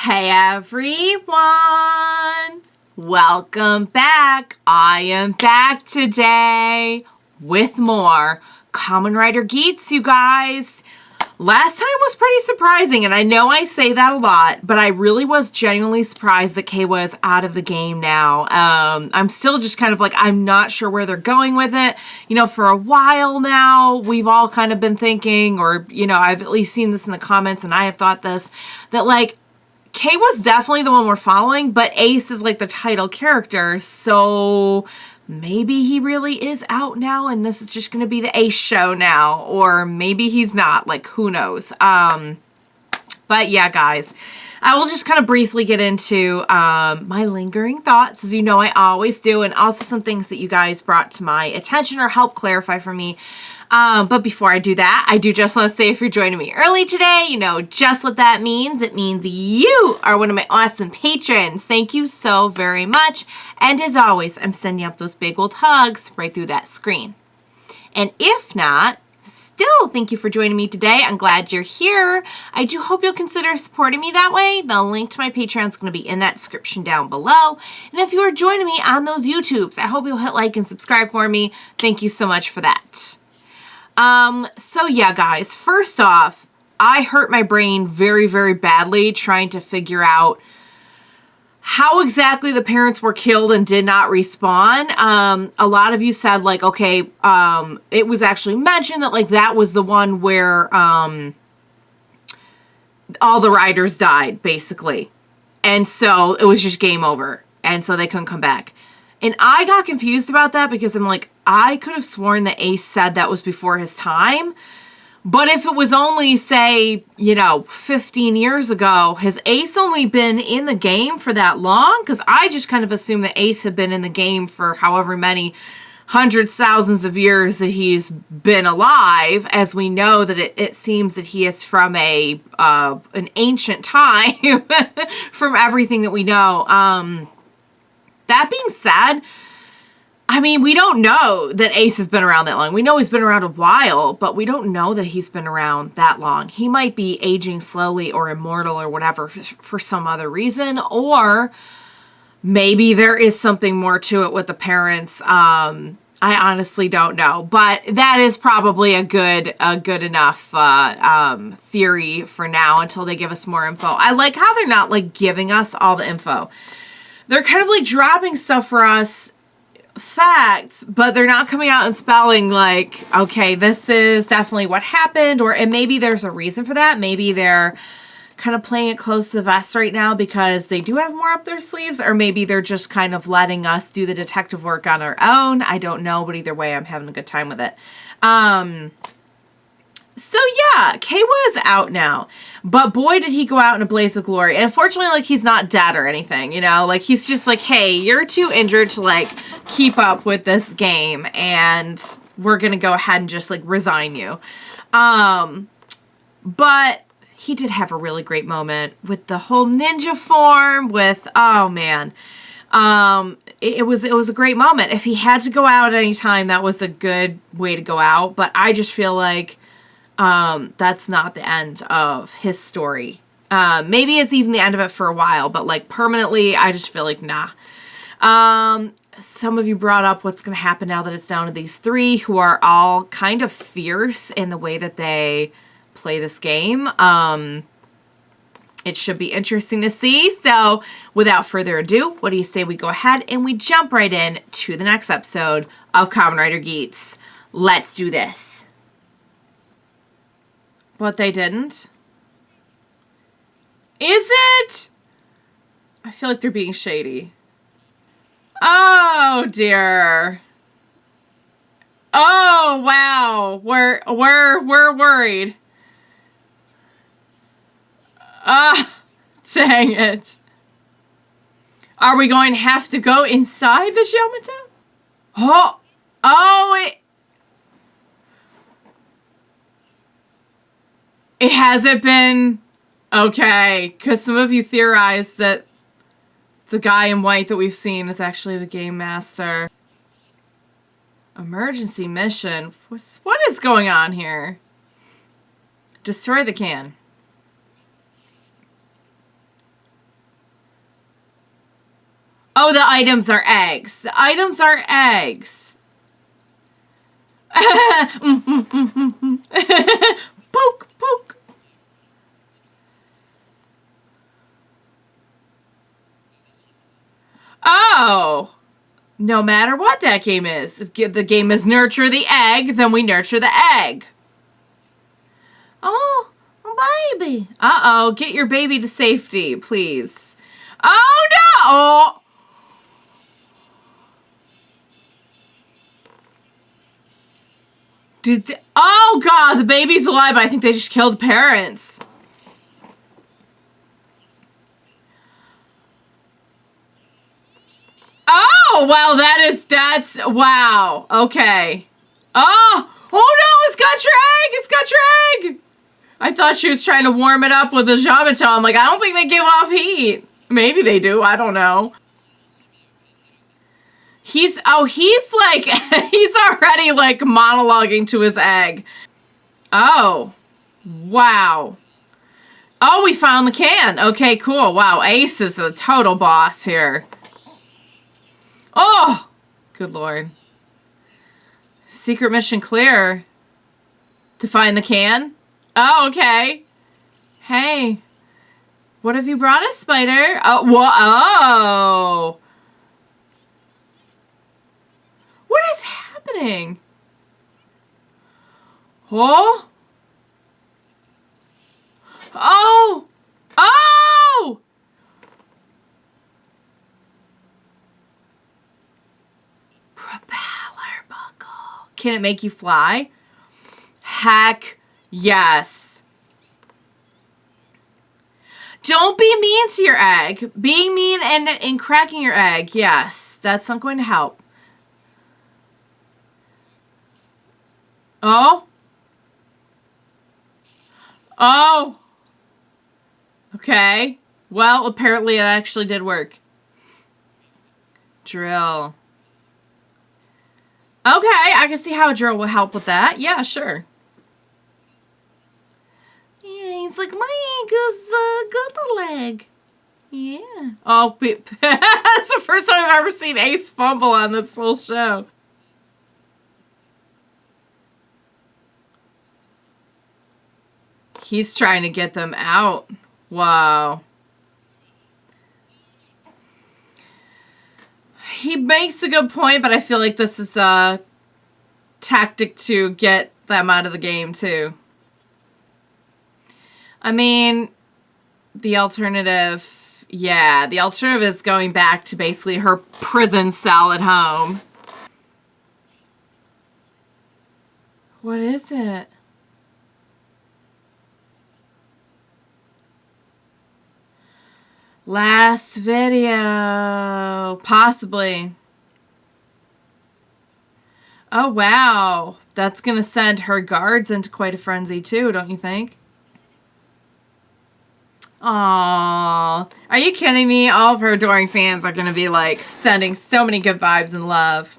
Hey everyone! Welcome back. I am back today with more Kamen Rider Geats, you guys. Last time was pretty surprising, and I know I say that a lot, but I really was genuinely surprised that Kawa is out of the game now. I'm still just kind of like, I'm not sure where they're going with it. You know, for a while now, we've all kind of been thinking, or, you know, I've at least seen this in the comments, and I have thought this, that like, Kawa's definitely the one we're following, but Ace is like the title character, so maybe he really is out now and this is just going to be the Ace show now, or maybe he's not, like who knows. But yeah, guys, I will just kind of briefly get into my lingering thoughts, as you know I always do, and also some things that you guys brought to my attention or helped clarify for me. But before I do that, I do just want to say if you're joining me early today, you know just what that means. It means you are one of my awesome patrons. Thank you so very much. And as always, I'm sending up those big old hugs right through that screen. And if not, still thank you for joining me today. I'm glad you're here. I do hope you'll consider supporting me that way. The link to my Patreon is going to be in that description down below. And if you are joining me on those YouTubes, I hope you'll hit like and subscribe for me. Thank you so much for that. So yeah, guys, first off, I hurt my brain very, very badly trying to figure out how exactly the parents were killed and did not respawn. A lot of you said like, okay, it was actually mentioned that like that was the one where, all the riders died basically. And so it was just game over. And so they couldn't come back. And I got confused about that because I'm like, I could have sworn that Ace said that was before his time. But if it was only, say, you know, 15 years ago, has Ace only been in the game for that long? Because I just kind of assumed that Ace had been in the game for however many hundreds, thousands of years that he's been alive, as we know that it seems that he is from an ancient time from everything that we know. That being said, I mean, we don't know that Ace has been around that long. We know he's been around a while, but we don't know that he's been around that long. He might be aging slowly or immortal or whatever for some other reason, or maybe there is something more to it with the parents. I honestly don't know, but that is probably a good enough theory for now until they give us more info. I like how they're not like giving us all the info. They're kind of like dropping stuff for us, facts, but they're not coming out and spelling like, okay, this is definitely what happened, and maybe there's a reason for that. Maybe they're kind of playing it close to the vest right now because they do have more up their sleeves, or maybe they're just kind of letting us do the detective work on our own. I don't know, but either way, I'm having a good time with it. So yeah, Kawa is out now, but boy did he go out in a blaze of glory. And unfortunately, like, he's not dead or anything, you know, like he's just like, hey, you're too injured to like keep up with this game, and we're gonna go ahead and just like resign you. But he did have a really great moment with the whole ninja form with, oh man, it was a great moment. If he had to go out at any time, that was a good way to go out, but I just feel like that's not the end of his story. Maybe it's even the end of it for a while, but like permanently, I just feel like nah. Some of you brought up what's going to happen now that it's down to these three who are all kind of fierce in the way that they play this game. It should be interesting to see. So without further ado, what do you say we go ahead and we jump right in to the next episode of Kamen Rider Geats. Let's do this. But they didn't? Is it? I feel like they're being shady. Oh dear. Oh wow. We're worried. Dang it. Are we going to have to go inside the Jyamato? It hasn't been... Okay, because some of you theorized that the guy in white that we've seen is actually the game master. Emergency mission? What is going on here? Destroy the can. Oh, the items are eggs. The items are eggs. Poke, poke. Oh. No matter what that game is. If the game is nurture the egg, then we nurture the egg. Oh, baby. Uh-oh. Get your baby to safety, please. Oh, no. Oh. Oh, God. The baby's alive. I think they just killed the parents. Oh, well, that's, wow. Okay. Oh, no, it's got your egg. It's got your egg. I thought she was trying to warm it up with a Jyamato. I'm like, I don't think they give off heat. Maybe they do. I don't know. He's like, he's already like monologuing to his egg. Oh, wow. Oh, we found the can. Okay, cool. Wow, Ace is a total boss here. Oh, good Lord. Secret mission clear. To find the can? Oh, okay. Hey. What have you brought us, Spider? Oh, whoa. Oh. What is happening? Oh. Oh. Oh. Propeller buckle. Can it make you fly? Heck yes. Don't be mean to your egg. Being mean and cracking your egg, yes. That's not going to help. Oh. Oh. Okay. Well, apparently it actually did work. Drill. Okay, I can see how a drill will help with that. Yeah, sure. Yeah, he's like, my ankle's a good leg. Yeah. Oh, that's the first time I've ever seen Ace fumble on this whole show. He's trying to get them out. Wow. He makes a good point, but I feel like this is a tactic to get them out of the game, too. I mean, the alternative... Yeah, the alternative is going back to basically her prison cell at home. What is it? Last video. Possibly. Oh, wow. That's going to send her guards into quite a frenzy, too, don't you think? Aww. Are you kidding me? All of her adoring fans are going to be, like, sending so many good vibes and love.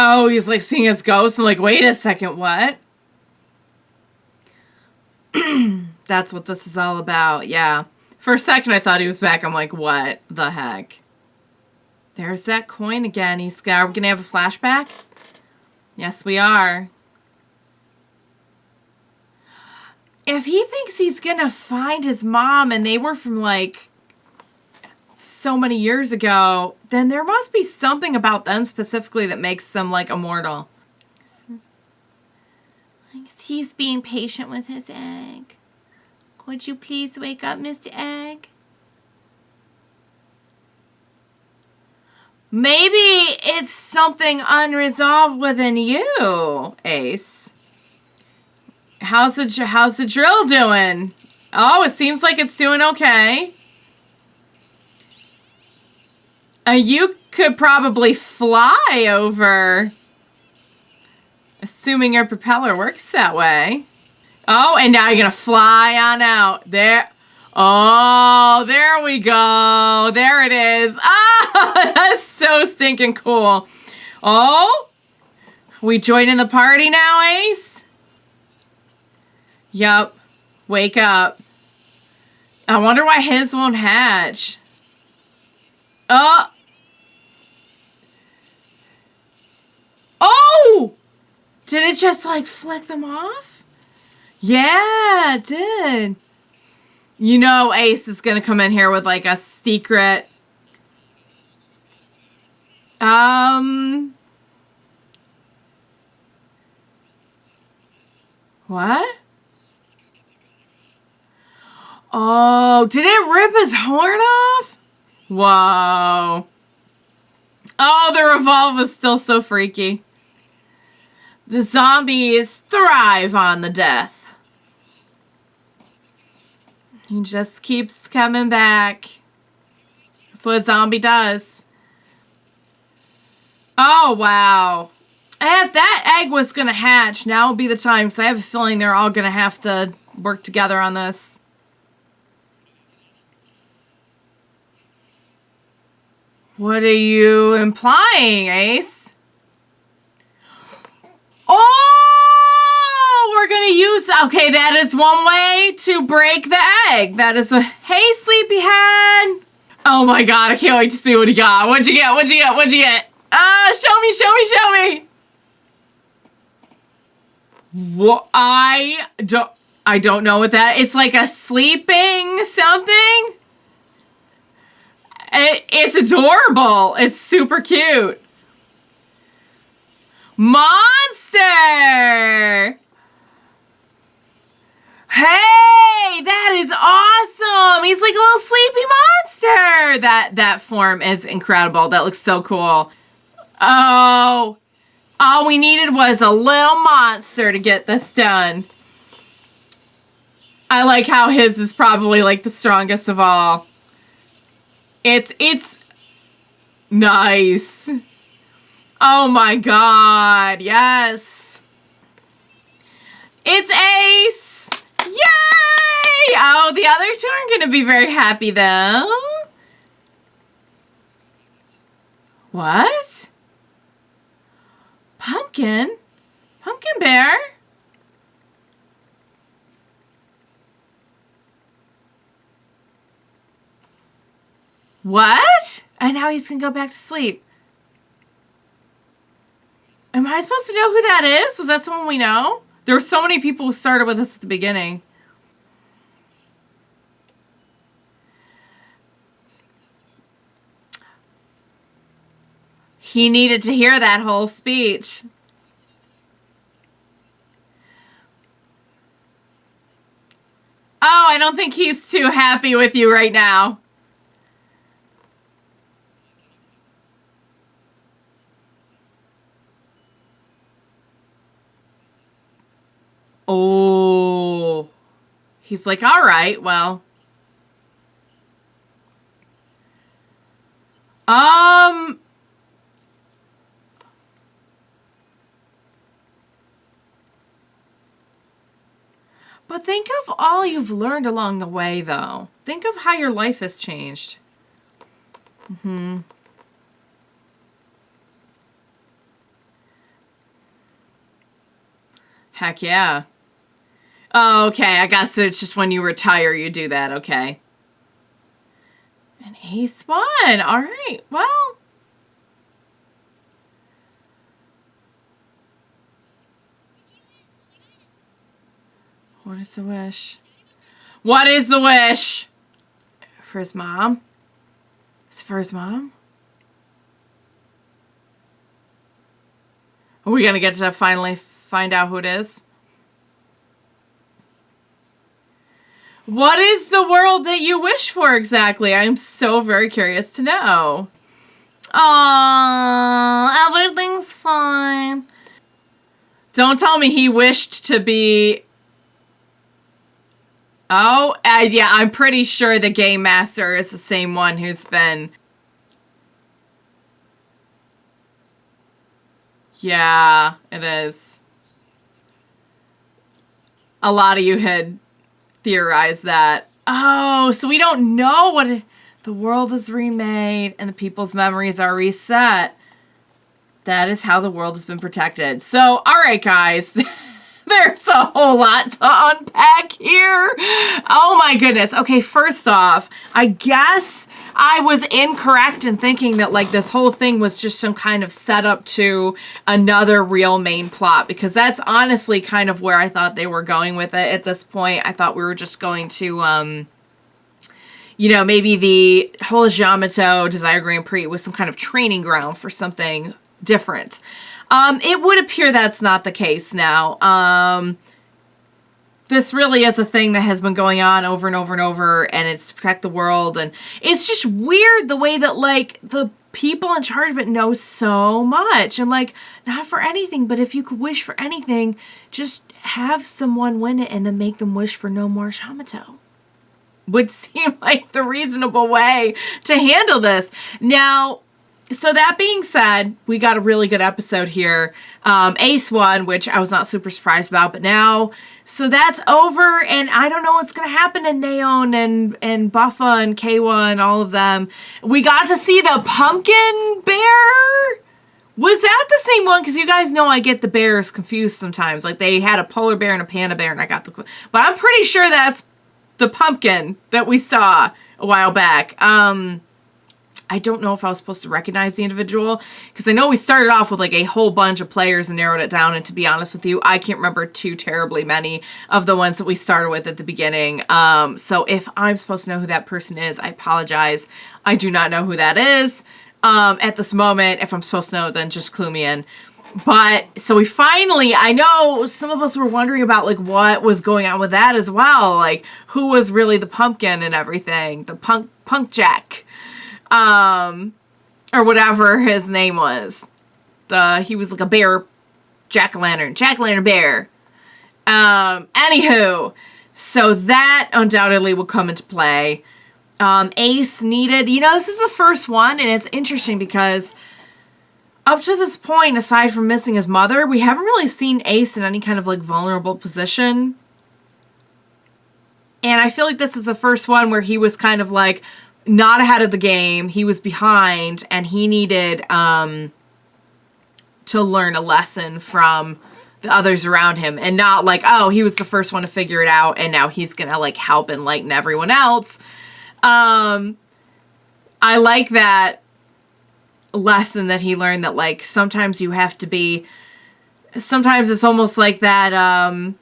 Oh, he's like seeing his ghost. I'm like, wait a second, what? That's what this is all about, yeah. For a second, I thought he was back. I'm like, what the heck? There's that coin again. Are we going to have a flashback? Yes, we are. If he thinks he's going to find his mom and they were from, like, so many years ago, then there must be something about them specifically that makes them, like, immortal. He's being patient with his egg. Could you please wake up, Mr. Egg? Maybe it's something unresolved within you, Ace. How's the drill doing? Oh, it seems like it's doing okay. You could probably fly over, assuming your propeller works that way. Oh, and now you're going to fly on out. There. Oh, there we go. There it is. Ah, that's so stinking cool. Oh, We joining the party now, Ace? Yup. Wake up. I wonder why his won't hatch. Oh! Oh! Did it just, like, flick them off? Yeah, it did. You know Ace is gonna come in here with, like, a secret... What? Oh, did it rip his horn off? Whoa. Oh, the revolve is still so freaky. The zombies thrive on the death. He just keeps coming back. That's what a zombie does. Oh, wow. If that egg was going to hatch, now would be the time, because I have a feeling they're all going to have to work together on this. What are you implying, Ace? Oh, we're going to use... Okay, that is one way to break the egg. That is a... Hey, sleepyhead. Oh, my God. I can't wait to see what he got. What'd you get? What'd you get? What'd you get? Show me, show me, show me. What? I don't know what that... It's like a sleeping something. It's adorable. It's super cute. Monster! Hey, that is awesome. He's like a little sleepy monster. That form is incredible. That looks so cool. Oh, all we needed was a little monster to get this done. I like how his is probably like the strongest of all. It's nice. Oh my God, yes. It's Ace. Yay! Oh, the other two aren't going to be very happy though. What? Pumpkin? Pumpkin Bear? What? And now he's gonna go back to sleep. Am I supposed to know who that is? Was that someone we know? There were so many people who started with us at the beginning. He needed to hear that whole speech. Oh, I don't think he's too happy with you right now. Oh, he's like, all right, well. But think of all you've learned along the way, though. Think of how your life has changed. Heck yeah. Oh, okay, I guess it's just when you retire you do that, okay. And Ace won. All right, well. What is the wish? What is the wish? For his mom? It's for his mom? Are we gonna get to finally find out who it is? What is the world that you wish for exactly? I'm so very curious to know. Aww, everything's fine. Don't tell me he wished to be... Oh, yeah, I'm pretty sure the Game Master is the same one who's been... Yeah, it is. A lot of you had theorized that. Oh, so we don't know what... The world is remade and the people's memories are reset. That is how the world has been protected. So, all right, guys. There's a whole lot to unpack here. Oh my goodness. Okay, first off, I guess I was incorrect in thinking that like this whole thing was just some kind of setup to another real main plot, because that's honestly kind of where I thought they were going with it at this point. I thought we were just going to you know, maybe the whole Jyamato Desire Grand Prix was some kind of training ground for something different. It would appear that's not the case now. This really is a thing that has been going on over and over and over, and it's to protect the world, and it's just weird the way that, like, the people in charge of it know so much, and, like, not for anything, but if you could wish for anything, just have someone win it and then make them wish for no more Jyamato. Would seem like the reasonable way to handle this. Now, so that being said, we got a really good episode here. Ace won, which I was not super surprised about, but now, so that's over, and I don't know what's going to happen to Neon and Buffa and Kawa and all of them. We got to see the pumpkin bear. Was that the same one? Because you guys know I get the bears confused sometimes. Like, they had a polar bear and a panda bear, and I got the... But I'm pretty sure that's the pumpkin that we saw a while back. I don't know if I was supposed to recognize the individual, because I know we started off with like a whole bunch of players and narrowed it down, and to be honest with you, I can't remember too terribly many of the ones that we started with at the beginning. So if I'm supposed to know who that person is, I apologize. I do not know who that is at this moment. If I'm supposed to know, then just clue me in. But so we finally, I know some of us were wondering about like what was going on with that as well, like who was really the pumpkin and everything, the punk Jack. Or whatever his name was. He was like a bear, jack-o'-lantern bear. Anywho, so that undoubtedly will come into play. Ace needed, you know, this is the first one, and it's interesting because up to this point, aside from missing his mother, we haven't really seen Ace in any kind of like vulnerable position. And I feel like this is the first one where he was kind of like not ahead of the game. He was behind, and he needed to learn a lesson from the others around him, and not like, oh, he was the first one to figure it out and now he's gonna like help enlighten everyone else. I like that lesson that he learned, that like sometimes you have to be, sometimes it's almost like that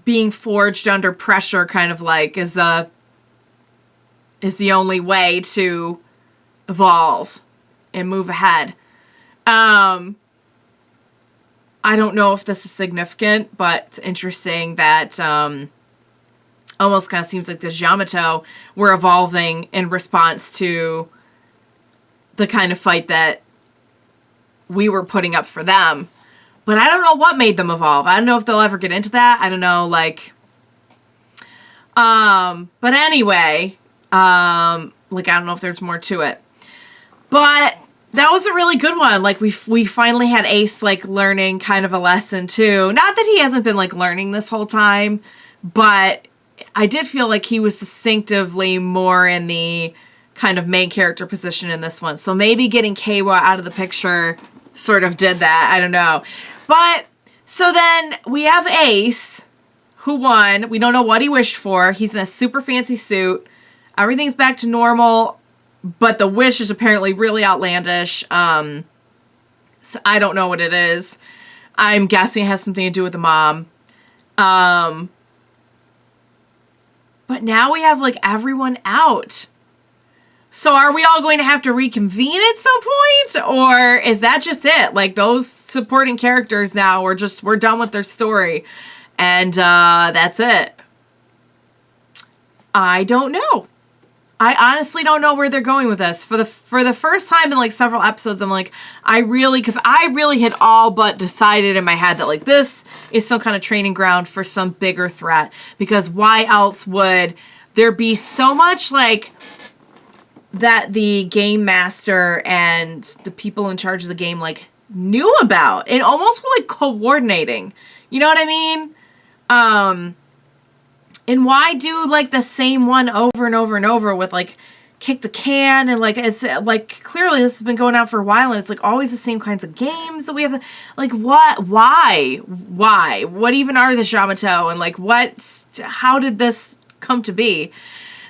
being forged under pressure kind of like is the only way to evolve and move ahead. I don't know if this is significant, but it's interesting that almost kind of seems like the Jyamato were evolving in response to the kind of fight that we were putting up for them. But I don't know what made them evolve. I don't know if they'll ever get into that. I don't know, like... but anyway... like, I don't know if there's more to it. But that was a really good one. Like, we finally had Ace, like, learning kind of a lesson, too. Not that he hasn't been, like, learning this whole time, but I did feel like he was distinctively more in the kind of main character position in this one. So maybe getting Kawa out of the picture sort of did that. I don't know. But, so then we have Ace, who won. We don't know what he wished for. He's in a super fancy suit. Everything's back to normal, but the wish is apparently really outlandish. So I don't know what it is. I'm guessing it has something to do with the mom. But now we have, like, everyone out. So are we all going to have to reconvene at some point? Or is that just it? Like, those supporting characters now, we're done with their story. And that's it. I don't know. I honestly don't know where they're going with this. For the first time in like several episodes, I'm like, because I really had all but decided in my head that like this is some kind of training ground for some bigger threat. Because why else would there be so much like that the game master and the people in charge of the game like knew about and almost were like coordinating. You know what I mean? And why do, like, the same one over and over and over with, like, kick the can, and like it's like clearly this has been going on for a while, and it's like always the same kinds of games that we have. Like what? Why? What even are the Jyamato, and like how did this come to be?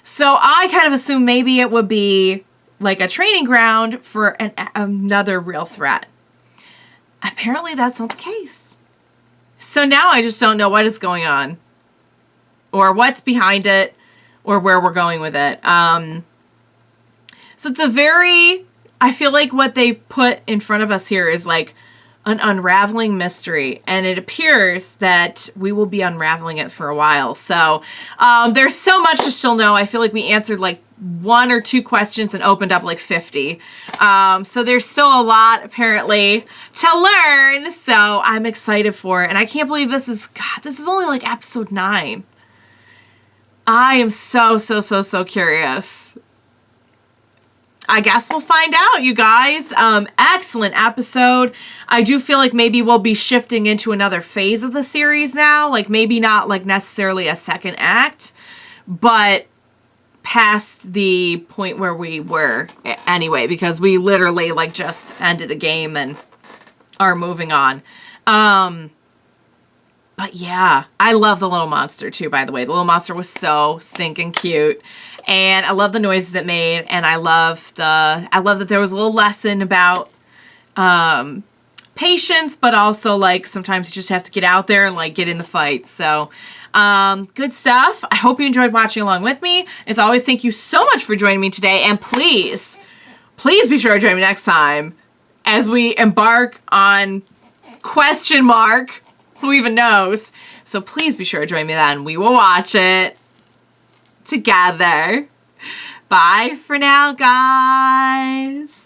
So I kind of assumed maybe it would be like a training ground for another real threat. Apparently that's not the case. So now I just don't know what is going on, or what's behind it, or where we're going with it. So it's I feel like what they've put in front of us here is like an unraveling mystery, and it appears that we will be unraveling it for a while. So there's so much to still know. I feel like we answered like 1 or 2 questions and opened up like 50. So there's still a lot apparently to learn. So I'm excited for it. And I can't believe this is only like episode 9. I am so curious. I guess we'll find out, you guys. Excellent episode. I do feel like maybe we'll be shifting into another phase of the series now. Like maybe not like necessarily a second act, but past the point where we were anyway, because we literally like just ended a game and are moving on. But yeah, I love the little monster too, by the way. The little monster was so stinking cute. And I love the noises it made. And I love that there was a little lesson about patience, but also like sometimes you just have to get out there and like get in the fight. So good stuff. I hope you enjoyed watching along with me. As always, thank you so much for joining me today. And please be sure to join me next time as we embark on question mark. Who even knows? So please be sure to join me then. We will watch it together. Bye for now, guys.